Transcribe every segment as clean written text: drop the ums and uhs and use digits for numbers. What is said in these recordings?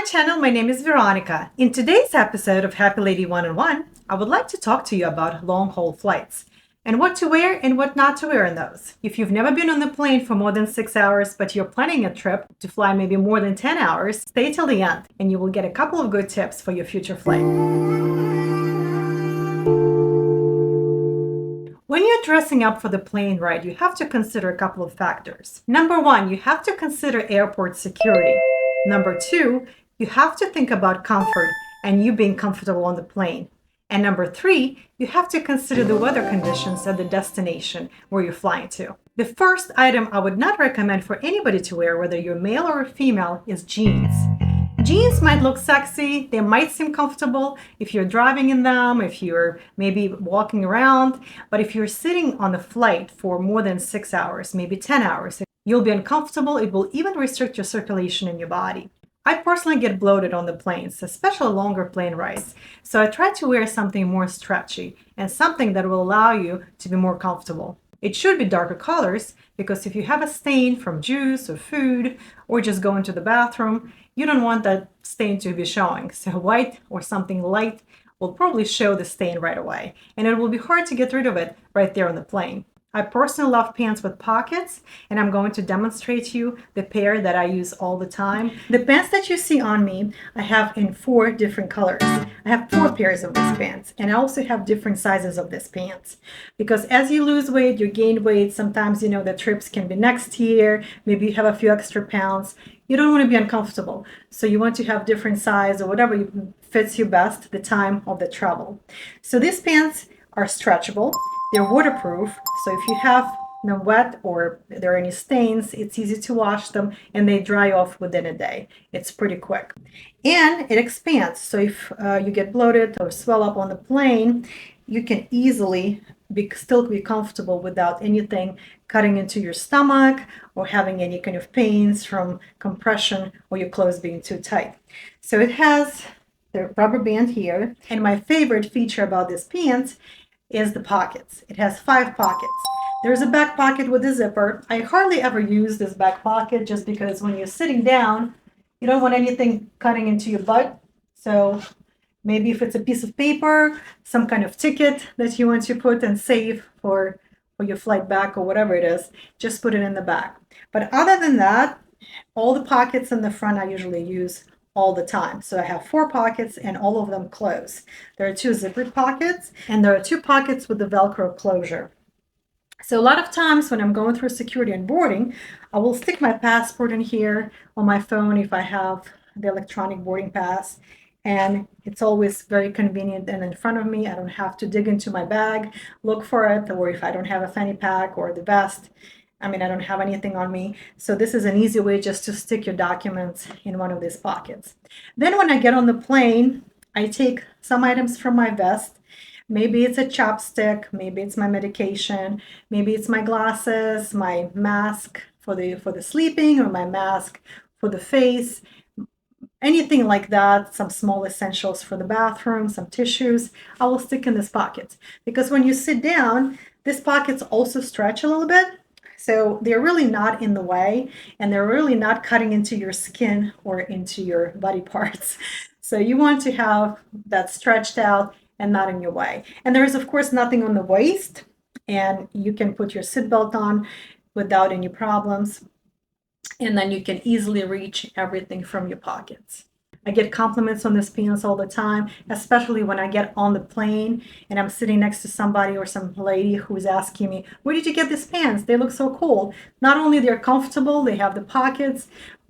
my channel, my name is Veronica. In today's episode of Happy Lady One-on-One, I would like to talk to you about long-haul flights and what to wear and what not to wear in those. If you've never been on the plane for more than 6 hours, but you're planning a trip to fly maybe more than 10 hours, stay till the end and you will get a couple of good tips for your future flight. When you're dressing up for the plane ride, you have to consider a couple of factors. Number one, you have to consider airport security. Number two, you have to think about comfort and you being comfortable on the plane. And number three, you have to consider the weather conditions at the destination where you're flying to. The first item I would not recommend for anybody to wear, whether you're male or female, is jeans. Jeans might look sexy, they might seem comfortable if you're driving in them, if you're maybe walking around, but if you're sitting on a flight for more than 6 hours, maybe 10 hours, you'll be uncomfortable. It will even restrict your circulation in your body. I personally get bloated on the planes, especially longer plane rides, so I try to wear something more stretchy and something that will allow you to be more comfortable. It should be darker colors because if you have a stain from juice or food or just going to the bathroom, you don't want that stain to be showing. So white or something light will probably show the stain right away, and it will be hard to get rid of it right there on the plane. I personally love pants with pockets, and I'm going to demonstrate to you the pair that I use all the time. The pants that you see on me, I have in 4 different colors. I have 4 pairs of these pants, and I also have different sizes of these pants. Because as you lose weight, you gain weight, sometimes the trips can be next year, maybe you have a few extra pounds. You don't want to be uncomfortable, so you want to have different size or whatever fits you best the time of the travel. So these pants are stretchable. They're waterproof, so if you have them wet or there are any stains, it's easy to wash them and they dry off within a day. It's pretty quick. And it expands, so if you get bloated or swell up on the plane, you can easily still be comfortable without anything cutting into your stomach or having any kind of pains from compression or your clothes being too tight. So it has the rubber band here, and my favorite feature about this pants is the pockets. It has 5 pockets. There's a back pocket with a zipper. I hardly ever use this back pocket just because when you're sitting down, you don't want anything cutting into your butt. So maybe if it's a piece of paper, some kind of ticket that you want to put and save for your flight back or whatever it is, just put it in the back. But other than that, all the pockets in the front I usually use all the time. So I have 4 pockets and all of them close. There are 2 zippered pockets and there are 2 pockets with the Velcro closure. So a lot of times when I'm going through security and boarding, I will stick my passport in here on my phone if I have the electronic boarding pass. And it's always very convenient and in front of me. I don't have to dig into my bag, look for it, or if I don't have a fanny pack or the vest, I don't have anything on me. So this is an easy way just to stick your documents in one of these pockets. Then when I get on the plane, I take some items from my vest. Maybe it's a chopstick, maybe it's my medication, maybe it's my glasses, my mask for the sleeping, or my mask for the face. Anything like that, some small essentials for the bathroom, some tissues, I will stick in this pocket. Because when you sit down, these pockets also stretch a little bit. So they're really not in the way and they're really not cutting into your skin or into your body parts. So you want to have that stretched out and not in your way. And there is of course nothing on the waist, and you can put your seatbelt on without any problems. And then you can easily reach everything from your pockets. I get compliments on this pants all the time, especially when I get on the plane and I'm sitting next to somebody or some lady who's asking me, where did you get these pants? They look so cool. Not only they're comfortable, they have the pockets,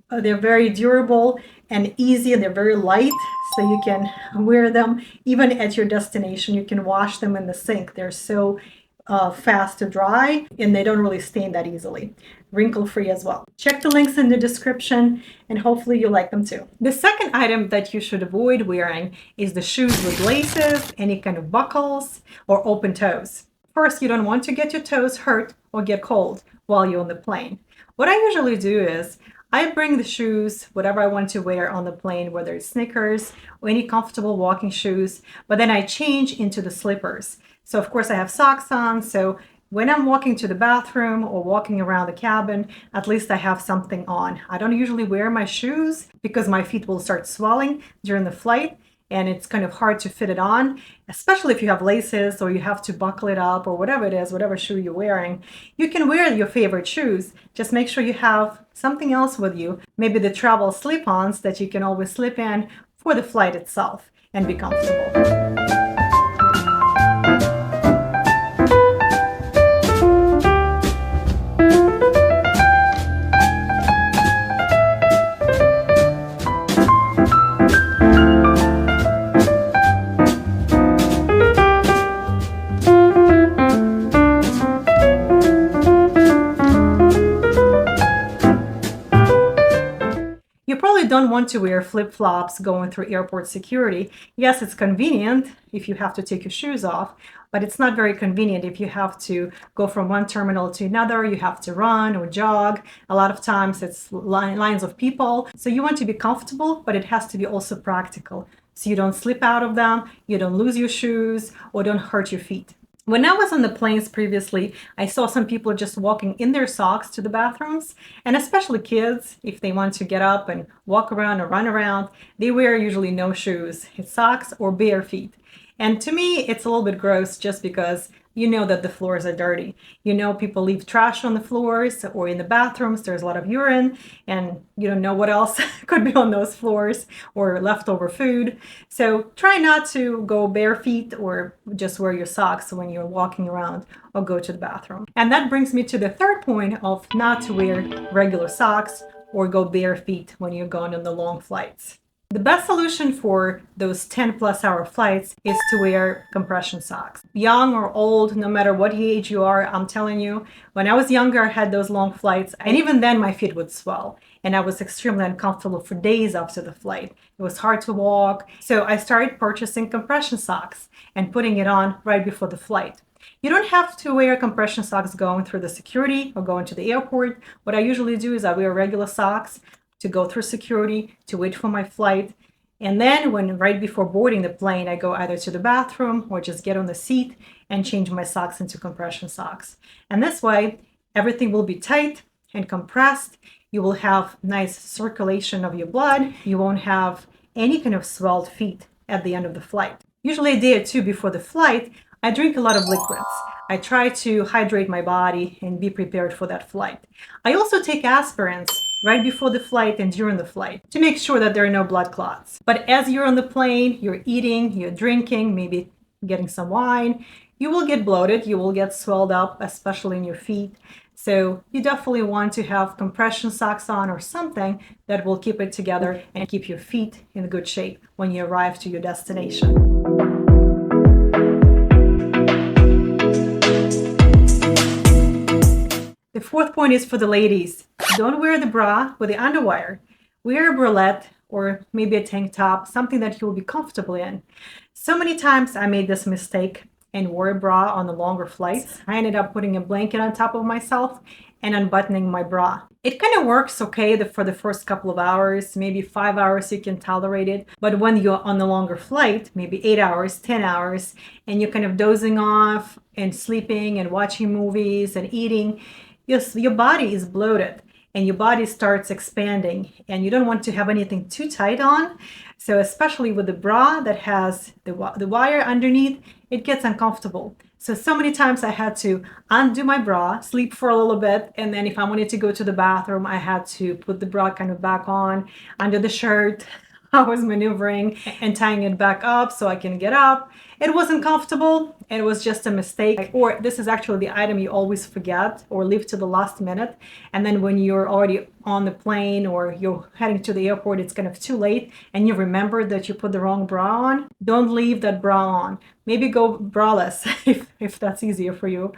they're very durable and easy, and they're very light, so you can wear them even at your destination. You can wash them in the sink. They're so fast to dry and they don't really stain that easily. Wrinkle free as well. Check the links in the description and hopefully you like them too. The second item that you should avoid wearing is the shoes with laces, any kind of buckles, or open toes. First, you don't want to get your toes hurt or get cold while you're on the plane. What I usually do is I bring the shoes, whatever I want to wear on the plane, whether it's sneakers or any comfortable walking shoes, but then I change into the slippers. So of course I have socks on, so When I'm walking to the bathroom or walking around the cabin, at least I have something on. I don't usually wear my shoes because my feet will start swelling during the flight and it's kind of hard to fit it on, especially if you have laces or you have to buckle it up or whatever it is, whatever shoe you're wearing. You can wear your favorite shoes. Just make sure you have something else with you, maybe the travel slip-ons that you can always slip in for the flight itself and be comfortable. You probably don't want to wear flip-flops going through airport security. Yes, it's convenient if you have to take your shoes off, but it's not very convenient if you have to go from one terminal to another, you have to run or jog. A lot of times it's lines of people. So you want to be comfortable, but it has to be also practical. So you don't slip out of them, you don't lose your shoes, or don't hurt your feet. When I was on the planes previously, I saw some people just walking in their socks to the bathrooms, and especially kids, if they want to get up and walk around or run around, they wear usually no shoes. It's socks or bare feet. And to me, it's a little bit gross just because you know that the floors are dirty. You know people leave trash on the floors or in the bathrooms. There's a lot of urine and you don't know what else could be on those floors or leftover food. So try not to go bare feet or just wear your socks when you're walking around or go to the bathroom. And that brings me to the third point of not to wear regular socks or go bare feet when you're going on the long flights. The best solution for those 10-plus-hour flights is to wear compression socks. Young or old, no matter what age you are, I'm telling you, when I was younger, I had those long flights, and even then my feet would swell, and I was extremely uncomfortable for days after the flight. It was hard to walk, so I started purchasing compression socks and putting it on right before the flight. You don't have to wear compression socks going through the security or going to the airport. What I usually do is I wear regular socks to go through security, to wait for my flight. And then when right before boarding the plane, I go either to the bathroom or just get on the seat and change my socks into compression socks. And this way, everything will be tight and compressed. You will have nice circulation of your blood. You won't have any kind of swelled feet at the end of the flight. Usually a day or two before the flight, I drink a lot of liquids. I try to hydrate my body and be prepared for that flight. I also take aspirins right before the flight and during the flight to make sure that there are no blood clots. But as you're on the plane, you're eating, you're drinking, maybe getting some wine, you will get bloated, you will get swelled up, especially in your feet. So you definitely want to have compression socks on or something that will keep it together and keep your feet in good shape when you arrive to your destination. The fourth point is for the ladies. Don't wear the bra with the underwire. Wear a bralette or maybe a tank top, something that you will be comfortable in. So many times I made this mistake and wore a bra on the longer flights. I ended up putting a blanket on top of myself and unbuttoning my bra. It kind of works okay for the first couple of hours, maybe 5 hours you can tolerate it. But when you're on the longer flight, maybe 8 hours, 10 hours, and you're kind of dozing off and sleeping and watching movies and eating, your body is bloated and your body starts expanding and you don't want to have anything too tight on. So especially with the bra that has the wire underneath, it gets uncomfortable. So many times I had to undo my bra, sleep for a little bit, and then if I wanted to go to the bathroom, I had to put the bra kind of back on under the shirt. I was maneuvering and tying it back up so I can get up. It wasn't comfortable. It was just a mistake. Or this is actually the item you always forget or leave to the last minute. And then when you're already on the plane or you're heading to the airport, it's kind of too late and you remember that you put the wrong bra on. Don't leave that bra on. Maybe go braless if that's easier for you.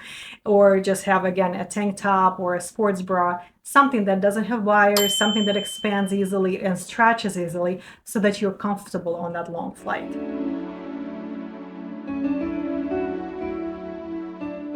Or just have, again, a tank top or a sports bra, something that doesn't have wires, something that expands easily and stretches easily so that you're comfortable on that long flight.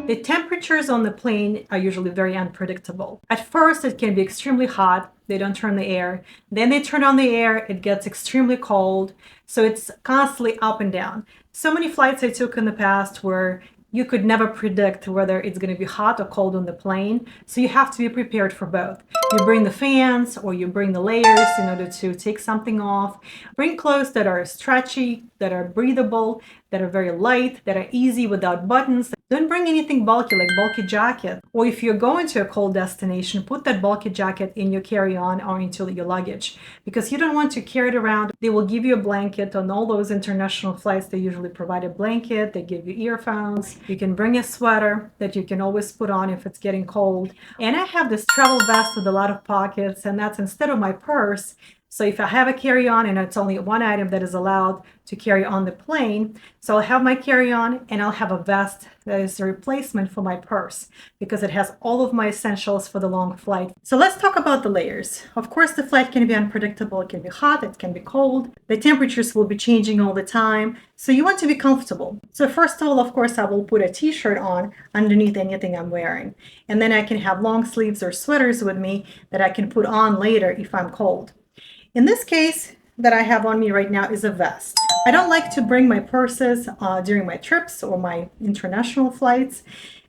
The temperatures on the plane are usually very unpredictable. At first, it can be extremely hot. They don't turn the air. Then they turn on the air. It gets extremely cold. So it's constantly up and down. So many flights I took in the past where you could never predict whether it's going to be hot or cold on the plane. So you have to be prepared for both. You bring the fans or you bring the layers in order to take something off. Bring clothes that are stretchy, that are breathable, that are very light, that are easy without buttons. Don't bring anything bulky like bulky jacket. Or if you're going to a cold destination, put that bulky jacket in your carry-on or into your luggage because you don't want to carry it around. They will give you a blanket. On all those international flights, they usually provide a blanket. They give you earphones. You can bring a sweater that you can always put on if it's getting cold. And I have this travel vest with a lot of pockets, and that's instead of my purse. So if I have a carry-on and it's only one item that is allowed to carry on the plane, so I'll have my carry-on and I'll have a vest that is a replacement for my purse because it has all of my essentials for the long flight. So let's talk about the layers. Of course, the flight can be unpredictable. It can be hot, it can be cold. The temperatures will be changing all the time. So you want to be comfortable. So first of all, of course, I will put a t-shirt on underneath anything I'm wearing. And then I can have long sleeves or sweaters with me that I can put on later if I'm cold. In this case that I have on me right now is a vest. I don't like to bring my purses during my trips or my international flights,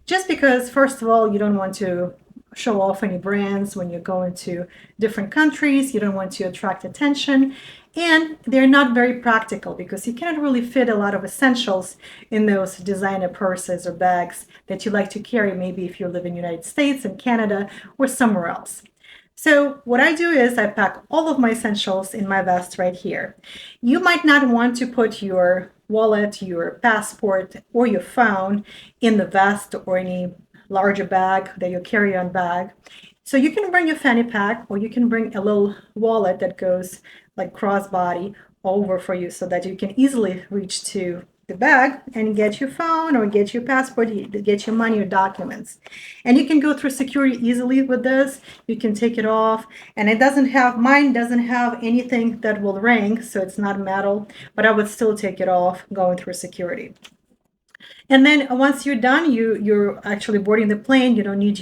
just because, first of all, you don't want to show off any brands when you're going to different countries. You don't want to attract attention. And they're not very practical because you cannot really fit a lot of essentials in those designer purses or bags that you like to carry, maybe if you live in the United States and Canada or somewhere else. So what I do is I pack all of my essentials in my vest right here. You might not want to put your wallet, your passport, or your phone in the vest or any larger bag that you carry on bag. So you can bring your fanny pack or you can bring a little wallet that goes like crossbody over for you so that you can easily reach to the bag and get your phone or get your passport, get your money or documents. And you can go through security easily with this. You can take it off, and mine doesn't have anything that will ring, so it's not metal, but I would still take it off going through security. And then once you're done, you're actually boarding the plane. You don't need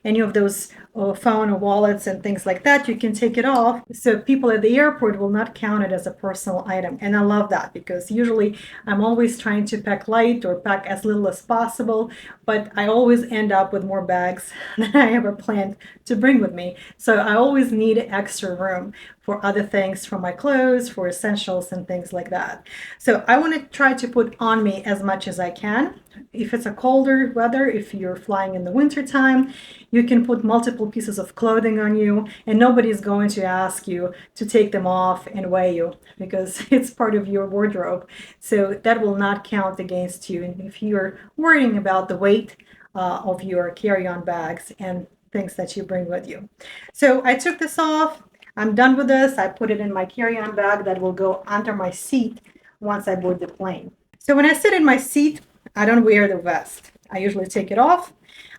any of those phone or wallets and things like that. You can take it off. So people at the airport will not count it as a personal item. And I love that because usually I'm always trying to pack light or pack as little as possible, but I always end up with more bags than I ever planned to bring with me. So I always need extra room for other things, for my clothes, for essentials and things like that. So I want to try to put on me as much as I can. If it's a colder weather, if you're flying in the winter time, you can put multiple pieces of clothing on you and nobody's going to ask you to take them off and weigh you because it's part of your wardrobe. So that will not count against you. And if you're worrying about the weight of your carry-on bags and things that you bring with you. So I took this off. I'm done with this. I put it in my carry-on bag that will go under my seat once I board the plane. So when I sit in my seat, I don't wear the vest. I usually take it off.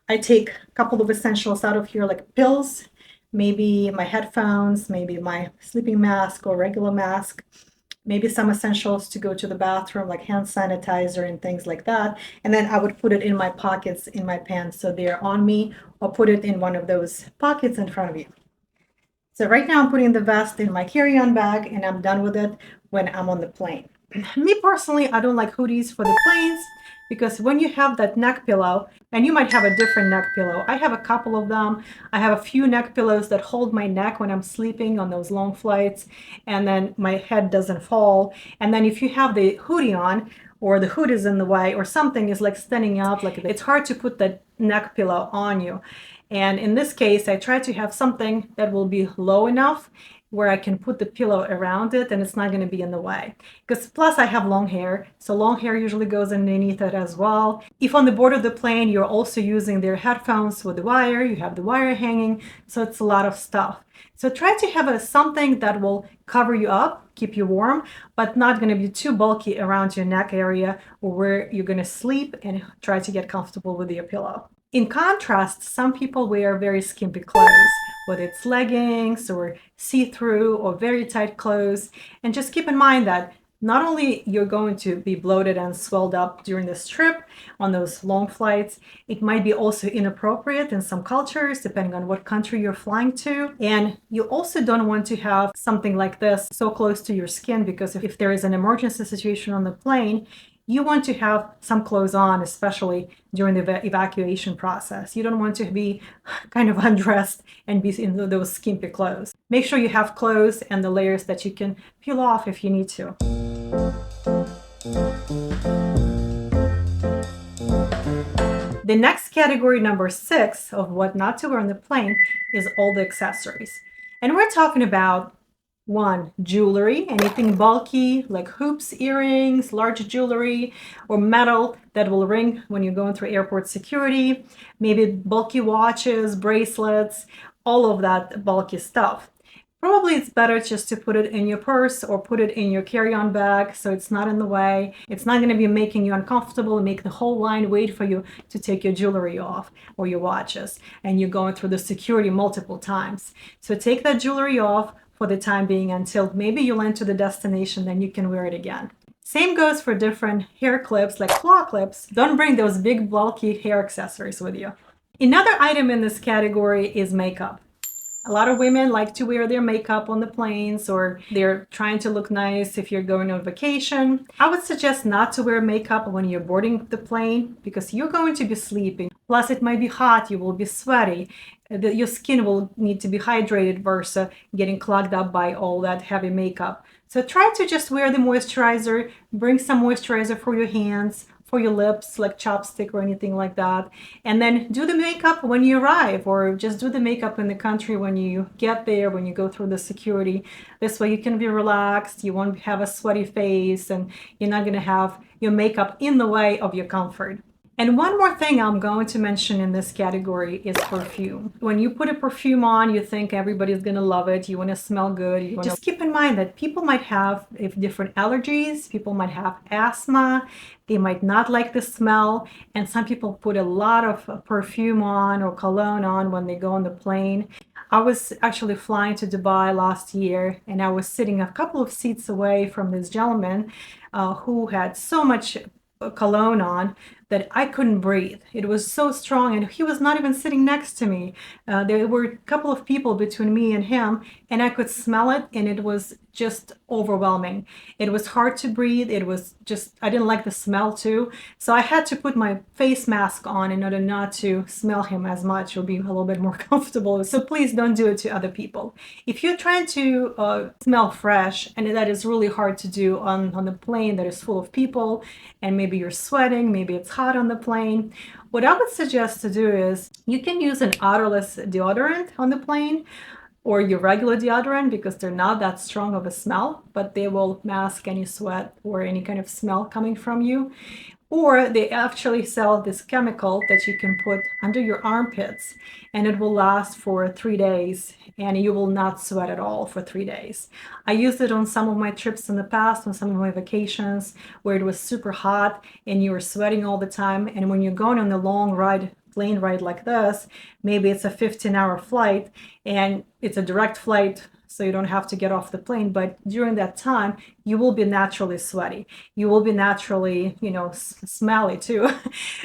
I take a couple of essentials out of here like pills, maybe my headphones, maybe my sleeping mask or regular mask, maybe some essentials to go to the bathroom like hand sanitizer and things like that. And then I would put it in my pockets in my pants so they're on me, or put it in one of those pockets in front of you. So right now I'm putting the vest in my carry-on bag and I'm done with it when I'm on the plane. Me personally, I don't like hoodies for the planes because when you have that neck pillow, and you might have a different neck pillow. I have a couple of them. I have a few neck pillows that hold my neck when I'm sleeping on those long flights, and then my head doesn't fall. And then if you have the hoodie on, or the hood is in the way, or something is like standing up, like it's hard to put that neck pillow on you. And in this case, I try to have something that will be low enough where I can put the pillow around it and it's not going to be in the way. Because plus I have long hair, so long hair usually goes underneath it as well. If on the board of the plane, you're also using their headphones with the wire, you have the wire hanging, so it's a lot of stuff. So try to have something that will cover you up, keep you warm, but not going to be too bulky around your neck area or where you're going to sleep, and try to get comfortable with your pillow. In contrast, some people wear very skimpy clothes, whether it's leggings or see-through or very tight clothes. And just keep in mind that not only you're going to be bloated and swelled up during this trip on those long flights, it might be also inappropriate in some cultures, depending on what country you're flying to. And you also don't want to have something like this so close to your skin, because if there is an emergency situation on the plane, You want to have some clothes on, especially during the evacuation process. You don't want to be kind of undressed and be in those skimpy clothes. Make sure you have clothes and the layers that you can peel off if you need to. The next category, number 6, of what not to wear on the plane is all the accessories. And we're talking about 1, jewelry, anything bulky like hoops, earrings, large jewelry, or metal that will ring when you're going through airport security, maybe bulky watches, bracelets, all of that bulky stuff. Probably it's better just to put it in your purse or put it in your carry-on bag so it's not in the way. It's not going to be making you uncomfortable and make the whole line wait for you to take your jewelry off or your watches, and you're going through the security multiple times. So take that jewelry off for the time being until maybe you land to the destination, then you can wear it again. Same goes for different hair clips like claw clips. Don't bring those big bulky hair accessories with you. Another item in this category is makeup. A lot of women like to wear their makeup on the planes, or they're trying to look nice if you're going on vacation. I would suggest not to wear makeup when you're boarding the plane because you're going to be sleeping. Plus, it might be hot, you will be sweaty. Your skin will need to be hydrated versus getting clogged up by all that heavy makeup. So try to just wear the moisturizer, bring some moisturizer for your hands, for your lips, like chapstick or anything like that. And then do the makeup when you arrive, or just do the makeup in the country when you get there, when you go through the security. This way you can be relaxed, you won't have a sweaty face, and you're not gonna have your makeup in the way of your comfort. And one more thing I'm going to mention in this category is perfume. When you put a perfume on, you think everybody's gonna love it, you wanna smell good. Just keep in mind that people might have different allergies, people might have asthma, they might not like the smell, and some people put a lot of perfume on or cologne on when they go on the plane. I was actually flying to Dubai last year, and I was sitting a couple of seats away from this gentleman who had so much cologne on that I couldn't breathe. It was so strong, and he was not even sitting next to me. There were a couple of people between me and him, and I could smell it, and it was just overwhelming. It was hard to breathe. It was just, I didn't like the smell too. So I had to put my face mask on in order not to smell him as much or be a little bit more comfortable. So please don't do it to other people. If you're trying to smell fresh, and that is really hard to do on the plane that is full of people, and maybe you're sweating, maybe it's hot on the plane, what I would suggest to do is you can use an odorless deodorant on the plane, or your regular deodorant, because they're not that strong of a smell, but they will mask any sweat or any kind of smell coming from you. Or they actually sell this chemical that you can put under your armpits, and it will last for 3 days, and you will not sweat at all for 3 days. I used it on some of my trips in the past, on some of my vacations, where it was super hot and you were sweating all the time. And when you're going on a long plane ride like this, maybe it's a 15-hour flight and it's a direct flight, so you don't have to get off the plane, but during that time you will be naturally sweaty, you will be naturally smelly too.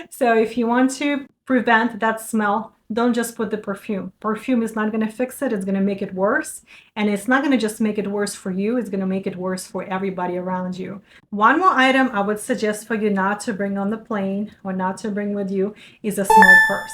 So if you want to prevent that smell, don't just put the perfume is not going to fix it. It's going to make it worse, and it's not going to just make it worse for you, it's going to make it worse for everybody around you. One more item I would suggest for you not to bring on the plane or not to bring with you is a small purse.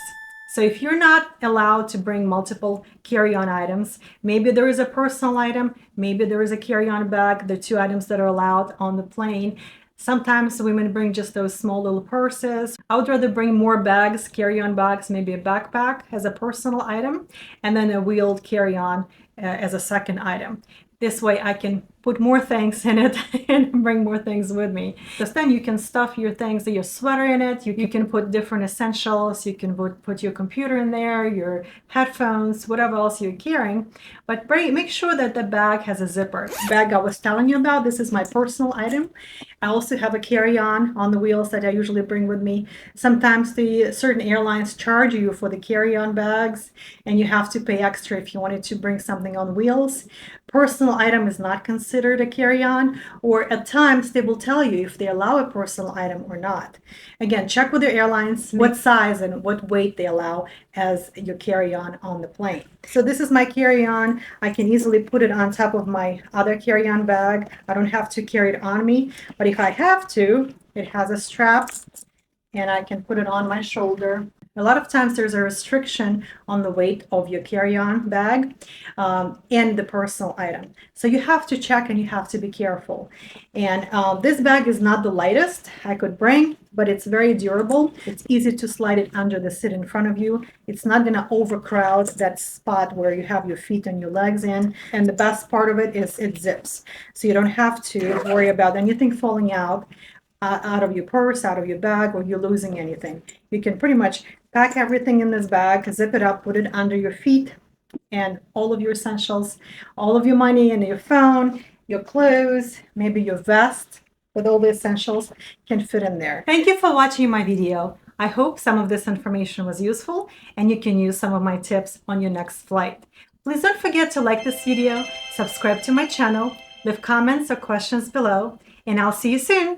So if you're not allowed to bring multiple carry-on items, maybe there is a personal item, maybe there is a carry-on bag, the 2 items that are allowed on the plane. Sometimes women bring just those small little purses. I would rather bring more bags, carry-on bags, maybe a backpack as a personal item, and then a wheeled carry-on as a second item. This way I can put more things in it and bring more things with me. Because then you can stuff your things, your sweater in it, you can put different essentials, you can put your computer in there, your headphones, whatever else you're carrying. But make sure that the bag has a zipper. The bag I was telling you about, this is my personal item. I also have a carry-on on the wheels that I usually bring with me. Sometimes certain airlines charge you for the carry-on bags, and you have to pay extra if you wanted to bring something on wheels. personal item is not considered a carry-on, or at times they will tell you if they allow a personal item or not. Again, check with your airlines what size and what weight they allow as your carry-on on the plane. So this is my carry-on. I can easily put it on top of my other carry-on bag. I don't have to carry it on me, but if I have to, it has a strap and I can put it on my shoulder. A lot of times there's a restriction on the weight of your carry-on bag and the personal item. So you have to check and you have to be careful. And this bag is not the lightest I could bring, but it's very durable. It's easy to slide it under the seat in front of you. It's not going to overcrowd that spot where you have your feet and your legs in. And the best part of it is it zips. So you don't have to worry about anything falling out of your purse, out of your bag, or you're losing anything. You can pretty much pack everything in this bag, zip it up, put it under your feet, and all of your essentials, all of your money and your phone, your clothes, maybe your vest with all the essentials can fit in there. Thank you for watching my video. I hope some of this information was useful and you can use some of my tips on your next flight. Please don't forget to like this video, subscribe to my channel, leave comments or questions below, and I'll see you soon.